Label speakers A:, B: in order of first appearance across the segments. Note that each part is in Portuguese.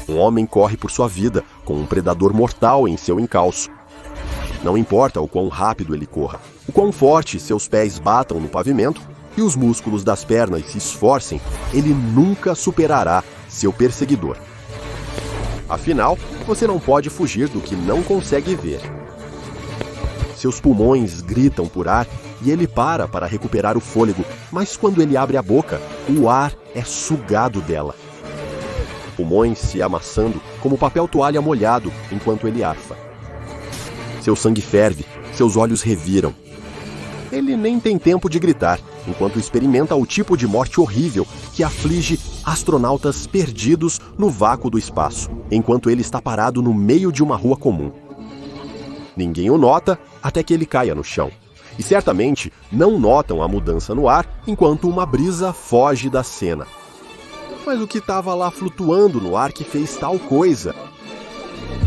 A: Um homem corre por sua vida, com um predador mortal em seu encalço. Não importa o quão rápido ele corra, o quão forte seus pés batam no pavimento e os músculos das pernas se esforcem, ele nunca superará seu perseguidor. Afinal, você não pode fugir do que não consegue ver. Seus pulmões gritam por ar e ele para recuperar o fôlego, mas quando ele abre a boca, o ar é sugado dela. Pulmões se amassando como papel toalha molhado enquanto ele arfa. Seu sangue ferve, seus olhos reviram. Ele nem tem tempo de gritar, enquanto experimenta o tipo de morte horrível que aflige astronautas perdidos no vácuo do espaço, enquanto ele está parado no meio de uma rua comum. Ninguém o nota até que ele caia no chão. E certamente não notam a mudança no ar enquanto uma brisa foge da cena. Mas o que estava lá flutuando no ar que fez tal coisa?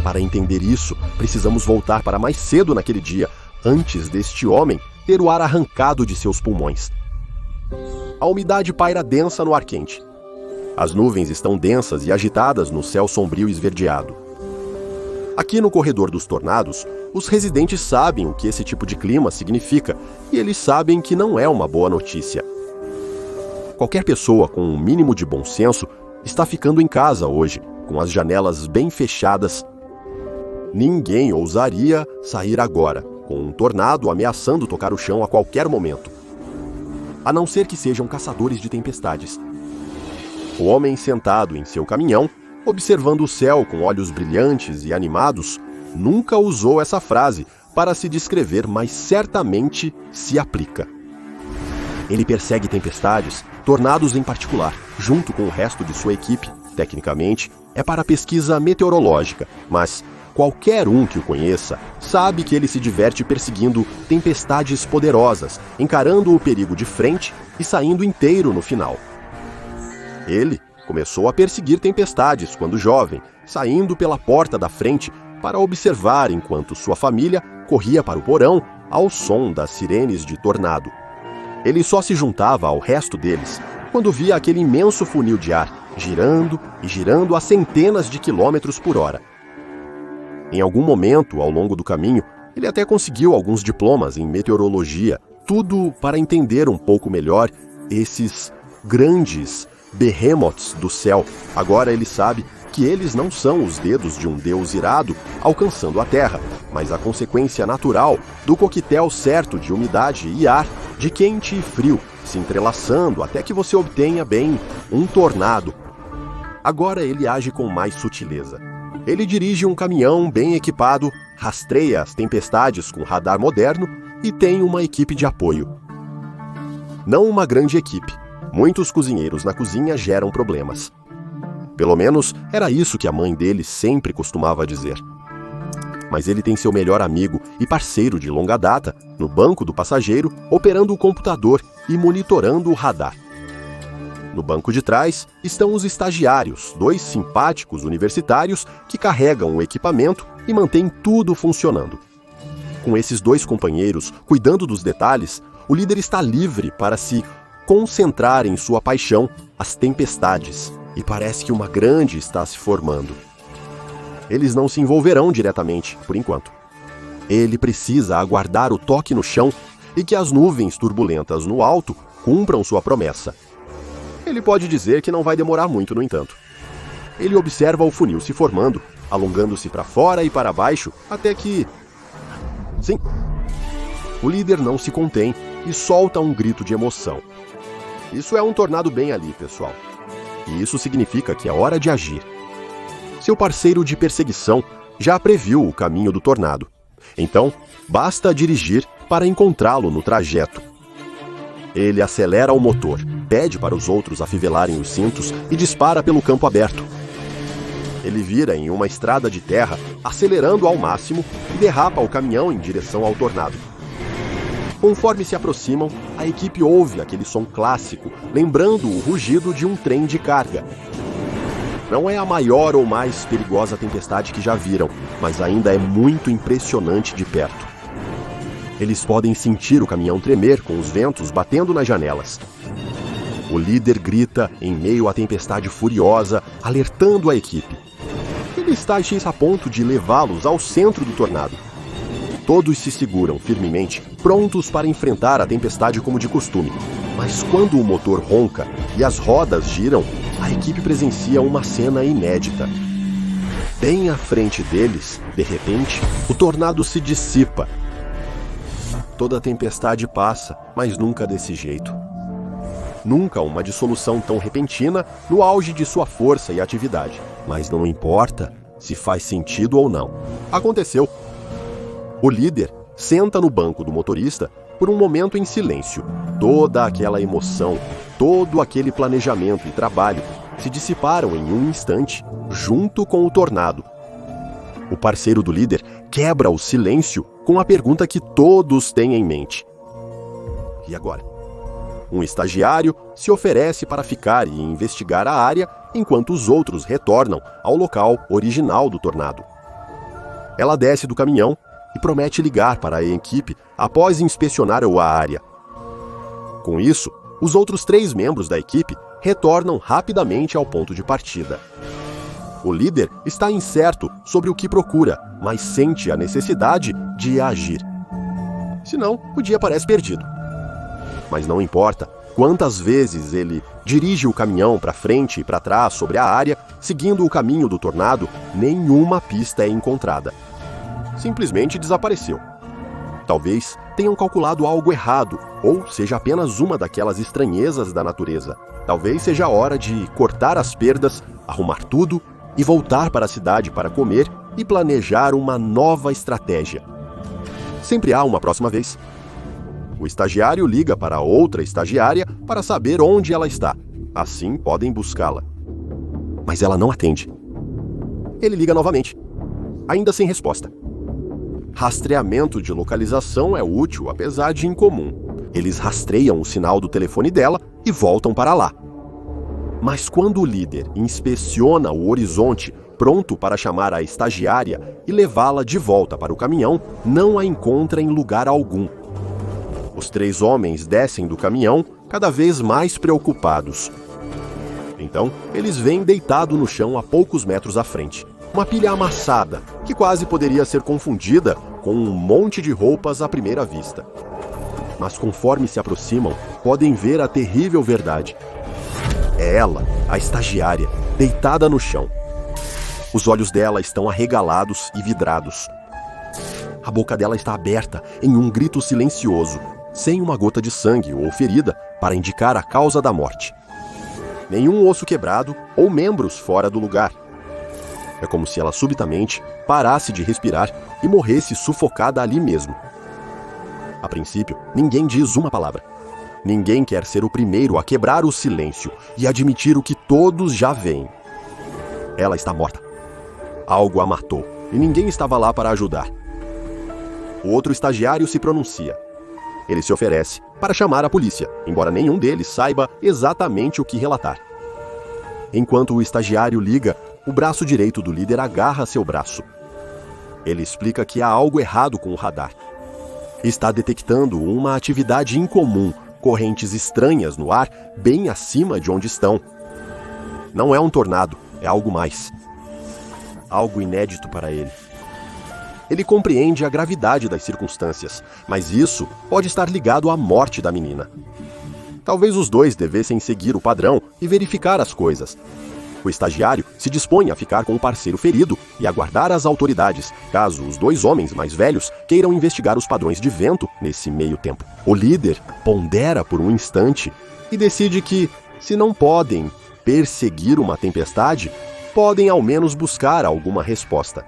A: Para entender isso, precisamos voltar para mais cedo naquele dia, antes deste homem ter o ar arrancado de seus pulmões. A umidade paira densa no ar quente. As nuvens estão densas e agitadas no céu sombrio esverdeado. Aqui no corredor dos tornados, os residentes sabem o que esse tipo de clima significa e eles sabem que não é uma boa notícia. Qualquer pessoa com um mínimo de bom senso está ficando em casa hoje, com as janelas bem fechadas. Ninguém ousaria sair agora, com um tornado ameaçando tocar o chão a qualquer momento. A não ser que sejam caçadores de tempestades. O homem sentado em seu caminhão, observando o céu com olhos brilhantes e animados, nunca usou essa frase para se descrever, mas certamente se aplica. Ele persegue tempestades, tornados em particular, junto com o resto de sua equipe. Tecnicamente, é para pesquisa meteorológica, mas qualquer um que o conheça sabe que ele se diverte perseguindo tempestades poderosas, encarando o perigo de frente e saindo inteiro no final. Ele começou a perseguir tempestades quando jovem, saindo pela porta da frente para observar enquanto sua família corria para o porão ao som das sirenes de tornado. Ele só se juntava ao resto deles quando via aquele imenso funil de ar girando e girando a centenas de quilômetros por hora. Em algum momento, ao longo do caminho, ele até conseguiu alguns diplomas em meteorologia, tudo para entender um pouco melhor esses grandes behemoths do céu. Agora ele sabe que eles não são os dedos de um deus irado alcançando a terra, mas a consequência natural do coquetel certo de umidade e ar, de quente e frio, se entrelaçando até que você obtenha, bem, um tornado. Agora ele age com mais sutileza. Ele dirige um caminhão bem equipado, rastreia as tempestades com radar moderno e tem uma equipe de apoio. Não uma grande equipe. Muitos cozinheiros na cozinha geram problemas. Pelo menos era isso que a mãe dele sempre costumava dizer. Mas ele tem seu melhor amigo e parceiro de longa data no banco do passageiro, operando o computador e monitorando o radar. No banco de trás estão os estagiários, 2 simpáticos universitários que carregam o equipamento e mantêm tudo funcionando. Com esses 2 companheiros cuidando dos detalhes, o líder está livre para se concentrar em sua paixão, as tempestades, e parece que uma grande está se formando. Eles não se envolverão diretamente, por enquanto. Ele precisa aguardar o toque no chão e que as nuvens turbulentas no alto cumpram sua promessa. Ele pode dizer que não vai demorar muito, no entanto. Ele observa o funil se formando, alongando-se para fora e para baixo, até que... Sim! O líder não se contém e solta um grito de emoção. Isso é um tornado bem ali, pessoal. E isso significa que é hora de agir. Seu parceiro de perseguição já previu o caminho do tornado. Então, basta dirigir para encontrá-lo no trajeto. Ele acelera o motor, pede para os outros afivelarem os cintos e dispara pelo campo aberto. Ele vira em uma estrada de terra, acelerando ao máximo e derrapa o caminhão em direção ao tornado. Conforme se aproximam, a equipe ouve aquele som clássico, lembrando o rugido de um trem de carga. Não é a maior ou mais perigosa tempestade que já viram, mas ainda é muito impressionante de perto. Eles podem sentir o caminhão tremer com os ventos batendo nas janelas. O líder grita em meio à tempestade furiosa, alertando a equipe. Ele está a ponto de levá-los ao centro do tornado. Todos se seguram firmemente, prontos para enfrentar a tempestade como de costume. Mas quando o motor ronca e as rodas giram, a equipe presencia uma cena inédita. Bem à frente deles, de repente, o tornado se dissipa. Toda tempestade passa, mas nunca desse jeito. Nunca uma dissolução tão repentina no auge de sua força e atividade. Mas não importa se faz sentido ou não. Aconteceu. O líder senta no banco do motorista por um momento em silêncio. Toda aquela emoção, todo aquele planejamento e trabalho se dissiparam em um instante, junto com o tornado. O parceiro do líder quebra o silêncio com a pergunta que todos têm em mente. E agora? Um estagiário se oferece para ficar e investigar a área enquanto os outros retornam ao local original do tornado. Ela desce do caminhão e promete ligar para a equipe após inspecionar a área. Com isso, os outros 3 membros da equipe retornam rapidamente ao ponto de partida. O líder está incerto sobre o que procura, mas sente a necessidade de agir. Senão, o dia parece perdido. Mas não importa quantas vezes ele dirige o caminhão para frente e para trás sobre a área, seguindo o caminho do tornado, nenhuma pista é encontrada. Simplesmente desapareceu. Talvez tenham calculado algo errado, ou seja apenas uma daquelas estranhezas da natureza. Talvez seja a hora de cortar as perdas, arrumar tudo e voltar para a cidade para comer e planejar uma nova estratégia. Sempre há uma próxima vez. O estagiário liga para outra estagiária para saber onde ela está. Assim podem buscá-la. Mas ela não atende. Ele liga novamente, ainda sem resposta. Rastreamento de localização é útil, apesar de incomum. Eles rastreiam o sinal do telefone dela e voltam para lá. Mas quando o líder inspeciona o horizonte, pronto para chamar a estagiária e levá-la de volta para o caminhão, não a encontra em lugar algum. Os 3 homens descem do caminhão, cada vez mais preocupados. Então, eles veem deitado no chão a poucos metros à frente uma pilha amassada, que quase poderia ser confundida com um monte de roupas à primeira vista. Mas conforme se aproximam, podem ver a terrível verdade. É ela, a estagiária, deitada no chão. Os olhos dela estão arregalados e vidrados. A boca dela está aberta em um grito silencioso, sem uma gota de sangue ou ferida para indicar a causa da morte. Nenhum osso quebrado ou membros fora do lugar. É como se ela subitamente parasse de respirar e morresse sufocada ali mesmo. A princípio, ninguém diz uma palavra. Ninguém quer ser o primeiro a quebrar o silêncio e admitir o que todos já veem. Ela está morta. Algo a matou e ninguém estava lá para ajudar. O outro estagiário se pronuncia. Ele se oferece para chamar a polícia, embora nenhum deles saiba exatamente o que relatar. Enquanto o estagiário liga, o braço direito do líder agarra seu braço. Ele explica que há algo errado com o radar. Está detectando uma atividade incomum, correntes estranhas no ar bem acima de onde estão. Não é um tornado, é algo mais. Algo inédito para ele. Ele compreende a gravidade das circunstâncias, mas isso pode estar ligado à morte da menina. Talvez os 2 devessem seguir o padrão e verificar as coisas. O estagiário se dispõe a ficar com o parceiro ferido e aguardar as autoridades, caso os 2 homens mais velhos queiram investigar os padrões de vento nesse meio tempo. O líder pondera por um instante e decide que, se não podem perseguir uma tempestade, podem ao menos buscar alguma resposta.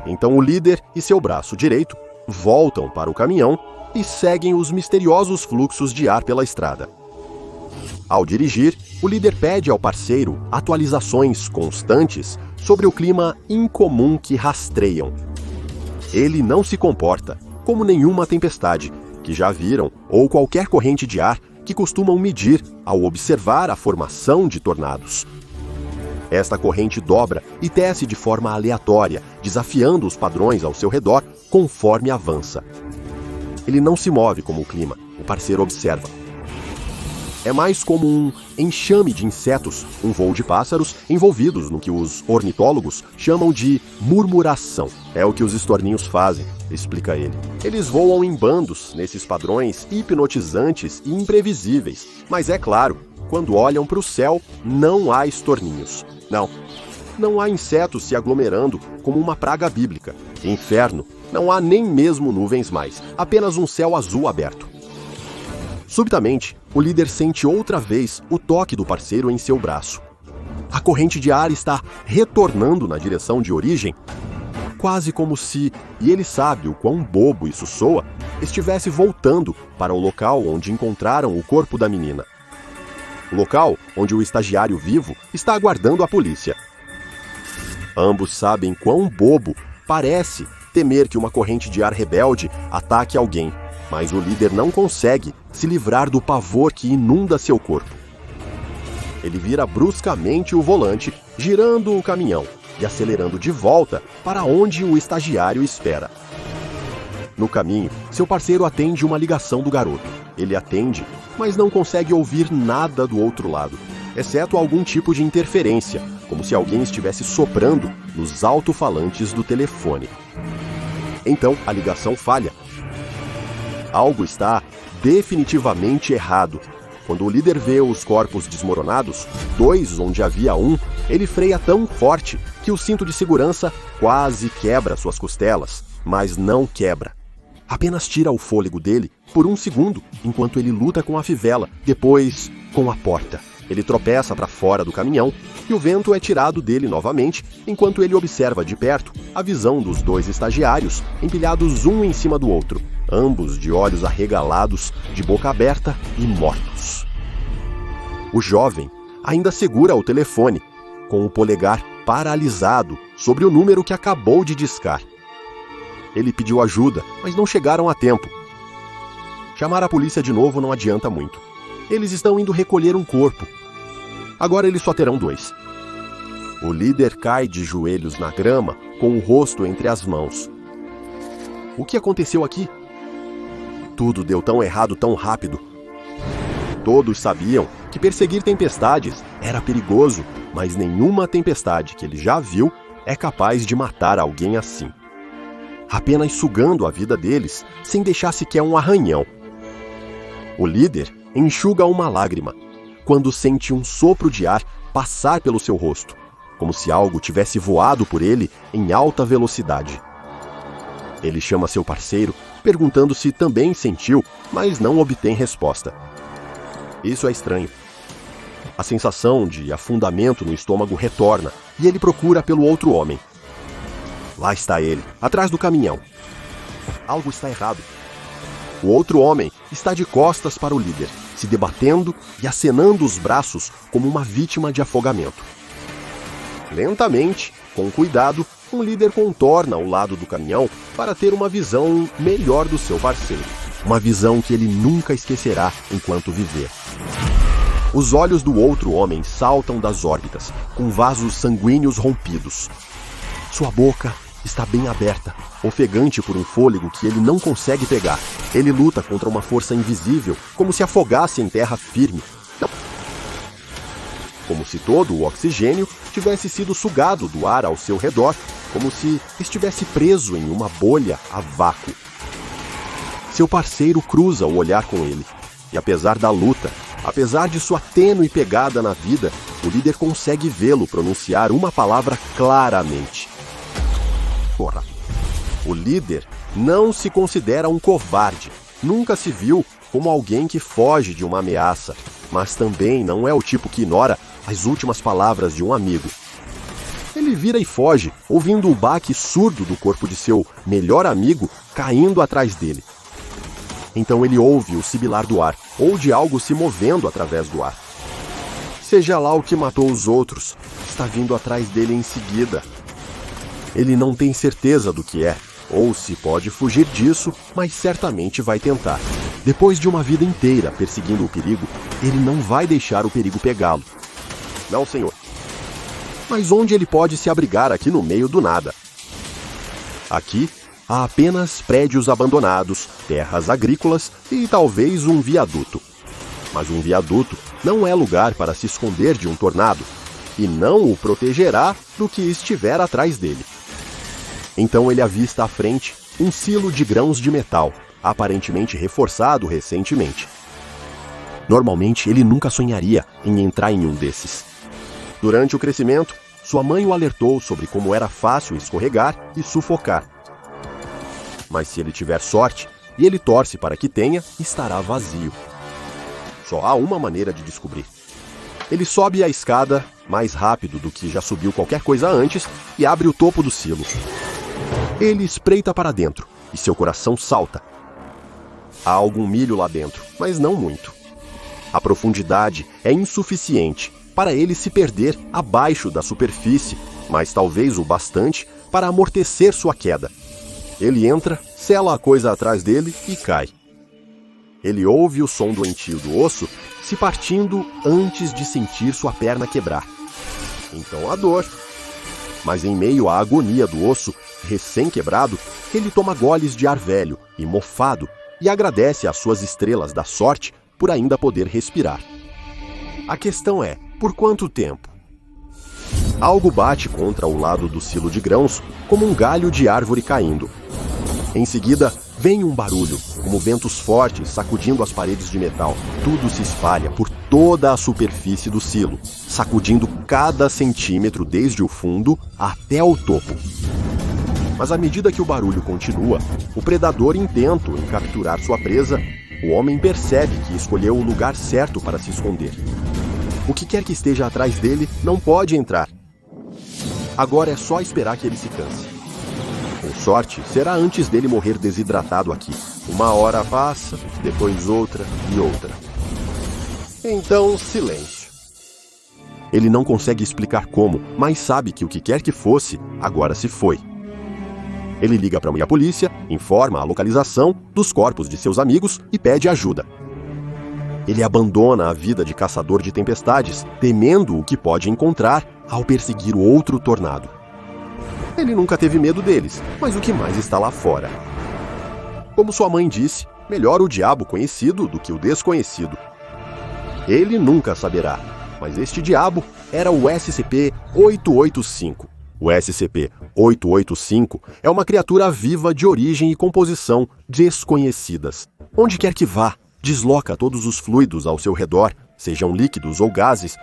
A: Então o líder e seu braço direito voltam para o caminhão e seguem os misteriosos fluxos de ar pela estrada. Ao dirigir, o líder pede ao parceiro atualizações constantes sobre o clima incomum que rastreiam. Ele não se comporta como nenhuma tempestade que já viram ou qualquer corrente de ar que costumam medir ao observar a formação de tornados. Esta corrente dobra e tece de forma aleatória, desafiando os padrões ao seu redor conforme avança. Ele não se move como o clima, o parceiro observa. É mais como um enxame de insetos, um voo de pássaros envolvidos no que os ornitólogos chamam de murmuração. É o que os estorninhos fazem, explica ele. Eles voam em bandos, nesses padrões hipnotizantes e imprevisíveis. Mas é claro, quando olham para o céu, não há estorninhos. Não há insetos se aglomerando como uma praga bíblica. Inferno, não há nem mesmo nuvens mais, apenas um céu azul aberto. Subitamente, o líder sente outra vez o toque do parceiro em seu braço. A corrente de ar está retornando na direção de origem, quase como se, e ele sabe o quão bobo isso soa, estivesse voltando para o local onde encontraram o corpo da menina. O local onde o estagiário vivo está aguardando a polícia. Ambos sabem quão bobo parece temer que uma corrente de ar rebelde ataque alguém, mas o líder não consegue se livrar do pavor que inunda seu corpo. Ele vira bruscamente o volante, girando o caminhão e acelerando de volta para onde o estagiário espera. No caminho, seu parceiro atende uma ligação do garoto. Ele atende, mas não consegue ouvir nada do outro lado, exceto algum tipo de interferência, como se alguém estivesse soprando nos alto-falantes do telefone. Então, a ligação falha. Algo está definitivamente errado. Quando o líder vê os corpos desmoronados, 2 onde havia um, ele freia tão forte que o cinto de segurança quase quebra suas costelas, mas não quebra. Apenas tira o fôlego dele por 1 segundo, enquanto ele luta com a fivela, depois com a porta. Ele tropeça para fora do caminhão e o vento é tirado dele novamente, enquanto ele observa de perto a visão dos 2 estagiários, empilhados um em cima do outro, ambos de olhos arregalados, de boca aberta e mortos. O jovem ainda segura o telefone, com o polegar paralisado sobre o número que acabou de discar. Ele pediu ajuda, mas não chegaram a tempo. Chamar a polícia de novo não adianta muito. Eles estão indo recolher um corpo. Agora eles só terão 2. O líder cai de joelhos na grama, com o rosto entre as mãos. O que aconteceu aqui? Tudo deu tão errado tão rápido. Todos sabiam que perseguir tempestades era perigoso, mas nenhuma tempestade que ele já viu é capaz de matar alguém assim. Apenas sugando a vida deles, sem deixar sequer um arranhão. O líder enxuga uma lágrima, quando sente um sopro de ar passar pelo seu rosto, como se algo tivesse voado por ele em alta velocidade. Ele chama seu parceiro, perguntando se também sentiu, mas não obtém resposta. Isso é estranho. A sensação de afundamento no estômago retorna e ele procura pelo outro homem. Lá está ele, atrás do caminhão. Algo está errado. O outro homem está de costas para o líder, se debatendo e acenando os braços como uma vítima de afogamento. Lentamente, com cuidado, um líder contorna o lado do caminhão para ter uma visão melhor do seu parceiro. Uma visão que ele nunca esquecerá enquanto viver. Os olhos do outro homem saltam das órbitas, com vasos sanguíneos rompidos. Sua boca está bem aberta, ofegante por um fôlego que ele não consegue pegar. Ele luta contra uma força invisível, como se afogasse em terra firme. Não. Como se todo o oxigênio tivesse sido sugado do ar ao seu redor, como se estivesse preso em uma bolha a vácuo. Seu parceiro cruza o olhar com ele, e apesar da luta, apesar de sua tênue pegada na vida, o líder consegue vê-lo pronunciar uma palavra claramente. Porra. O líder não se considera um covarde, nunca se viu como alguém que foge de uma ameaça, mas também não é o tipo que ignora as últimas palavras de um amigo. Ele vira e foge, ouvindo o baque surdo do corpo de seu melhor amigo caindo atrás dele. Então ele ouve o sibilar do ar, ou de algo se movendo através do ar. Seja lá o que matou os outros, está vindo atrás dele em seguida. Ele não tem certeza do que é, ou se pode fugir disso, mas certamente vai tentar. Depois de uma vida inteira perseguindo o perigo, ele não vai deixar o perigo pegá-lo. Não, senhor. Mas onde ele pode se abrigar aqui no meio do nada? Aqui há apenas prédios abandonados, terras agrícolas e talvez um viaduto. Mas um viaduto não é lugar para se esconder de um tornado, e não o protegerá do que estiver atrás dele. Então ele avista à frente um silo de grãos de metal, aparentemente reforçado recentemente. Normalmente ele nunca sonharia em entrar em um desses. Durante o crescimento, sua mãe o alertou sobre como era fácil escorregar e sufocar. Mas se ele tiver sorte, e ele torce para que tenha, estará vazio. Só há uma maneira de descobrir. Ele sobe a escada mais rápido do que já subiu qualquer coisa antes e abre o topo do silo. Ele espreita para dentro e seu coração salta. Há algum milho lá dentro, mas não muito. A profundidade é insuficiente para ele se perder abaixo da superfície, mas talvez o bastante para amortecer sua queda. Ele entra, sela a coisa atrás dele e cai. Ele ouve o som doentio do osso se partindo antes de sentir sua perna quebrar. Então a dor. Mas em meio à agonia do osso recém-quebrado, ele toma goles de ar velho e mofado e agradece às suas estrelas da sorte por ainda poder respirar. A questão é, por quanto tempo? Algo bate contra o lado do silo de grãos, como um galho de árvore caindo. Em seguida, vem um barulho, como ventos fortes sacudindo as paredes de metal. Tudo se espalha por toda a superfície do silo, sacudindo cada centímetro desde o fundo até o topo. Mas à medida que o barulho continua, o predador intento em capturar sua presa, o homem percebe que escolheu o lugar certo para se esconder. O que quer que esteja atrás dele não pode entrar. Agora é só esperar que ele se canse. Com sorte, será antes dele morrer desidratado aqui. Uma hora passa, depois outra e outra. Então, silêncio. Ele não consegue explicar como, mas sabe que o que quer que fosse, agora se foi. Ele liga para a polícia, informa a localização dos corpos de seus amigos e pede ajuda. Ele abandona a vida de caçador de tempestades, temendo o que pode encontrar ao perseguir o outro tornado. Ele nunca teve medo deles, mas o que mais está lá fora? Como sua mãe disse, melhor o diabo conhecido do que o desconhecido. Ele nunca saberá, mas este diabo era o SCP-885. O SCP-885 é uma criatura viva de origem e composição desconhecidas. Onde quer que vá, desloca todos os fluidos ao seu redor, sejam líquidos ou gases.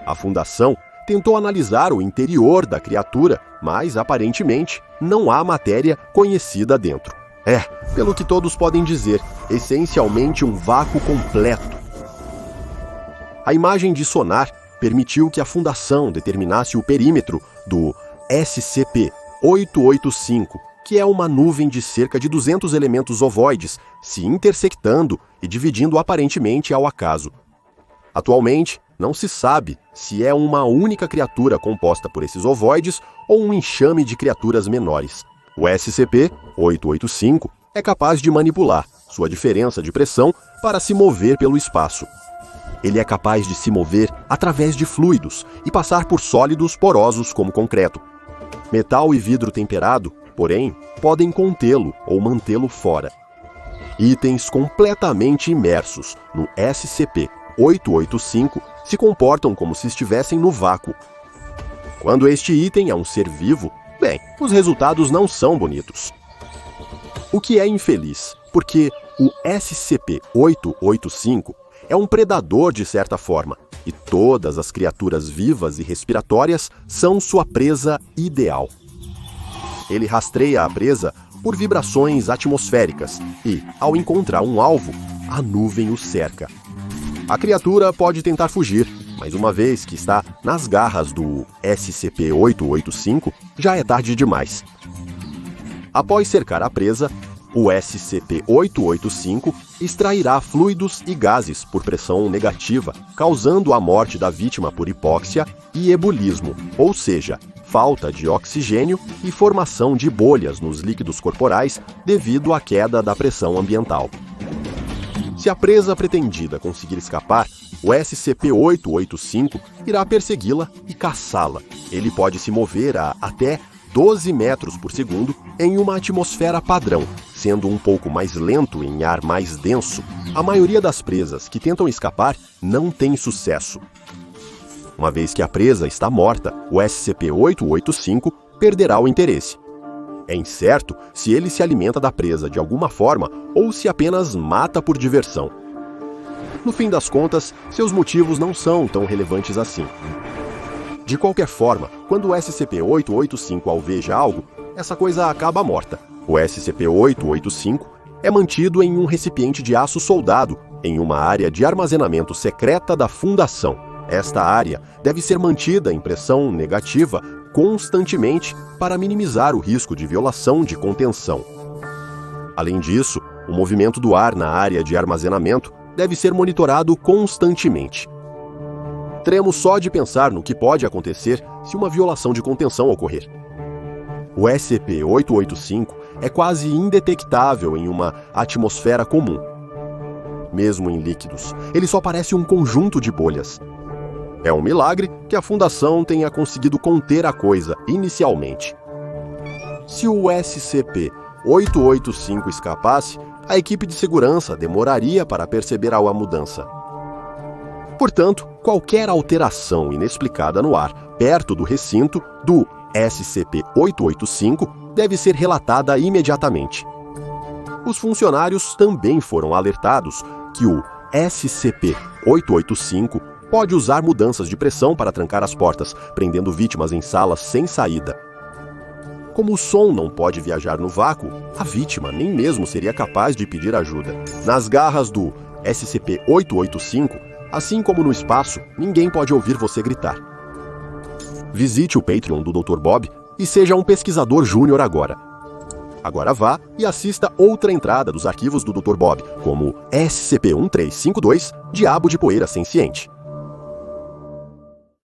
A: A Fundação tentou analisar o interior da criatura, mas aparentemente não há matéria conhecida dentro. É, pelo que todos podem dizer, essencialmente um vácuo completo. A imagem de sonar permitiu que a Fundação determinasse o perímetro do SCP-885, que é uma nuvem de cerca de 200 elementos ovoides se intersectando e dividindo aparentemente ao acaso. Atualmente, não se sabe se é uma única criatura composta por esses ovoides ou um enxame de criaturas menores. O SCP-885 é capaz de manipular sua diferença de pressão para se mover pelo espaço. Ele é capaz de se mover através de fluidos e passar por sólidos porosos como concreto. Metal e vidro temperado, porém, podem contê-lo ou mantê-lo fora. Itens completamente imersos no SCP-885 se comportam como se estivessem no vácuo. Quando este item é um ser vivo, bem, os resultados não são bonitos. O que é infeliz, porque o SCP-885 é um predador de certa forma, e todas as criaturas vivas e respiratórias são sua presa ideal. Ele rastreia a presa por vibrações atmosféricas e, ao encontrar um alvo, a nuvem o cerca. A criatura pode tentar fugir, mas uma vez que está nas garras do SCP-885, já é tarde demais. Após cercar a presa, o SCP-885 extrairá fluidos e gases por pressão negativa, causando a morte da vítima por hipóxia e ebulismo, ou seja, falta de oxigênio e formação de bolhas nos líquidos corporais devido à queda da pressão ambiental. Se a presa pretendida conseguir escapar, o SCP-885 irá persegui-la e caçá-la. Ele pode se mover a até 12 metros por segundo em uma atmosfera padrão, sendo um pouco mais lento em ar mais denso. A maioria das presas que tentam escapar não tem sucesso. Uma vez que a presa está morta, o SCP-885 perderá o interesse. É incerto se ele se alimenta da presa de alguma forma ou se apenas mata por diversão. No fim das contas, seus motivos não são tão relevantes assim. De qualquer forma, quando o SCP-885 alveja algo, essa coisa acaba morta. O SCP-885 é mantido em um recipiente de aço soldado, em uma área de armazenamento secreta da Fundação. Esta área deve ser mantida em pressão negativa constantemente para minimizar o risco de violação de contenção. Além disso, o movimento do ar na área de armazenamento deve ser monitorado constantemente. Tremo só de pensar no que pode acontecer se uma violação de contenção ocorrer. O SCP-885 é quase indetectável em uma atmosfera comum. Mesmo em líquidos, ele só parece um conjunto de bolhas. É um milagre que a Fundação tenha conseguido conter a coisa inicialmente. Se o SCP-885 escapasse, a equipe de segurança demoraria para perceber a mudança. Portanto, qualquer alteração inexplicada no ar perto do recinto do SCP-885 deve ser relatada imediatamente. Os funcionários também foram alertados que o SCP-885 pode usar mudanças de pressão para trancar as portas, prendendo vítimas em salas sem saída. Como o som não pode viajar no vácuo, a vítima nem mesmo seria capaz de pedir ajuda. Nas garras do SCP-885, assim como no espaço, ninguém pode ouvir você gritar. Visite o Patreon do Dr. Bob e seja um pesquisador júnior agora. Agora vá e assista outra entrada dos arquivos do Dr. Bob, como SCP-1352, Diabo de Poeira Senciente.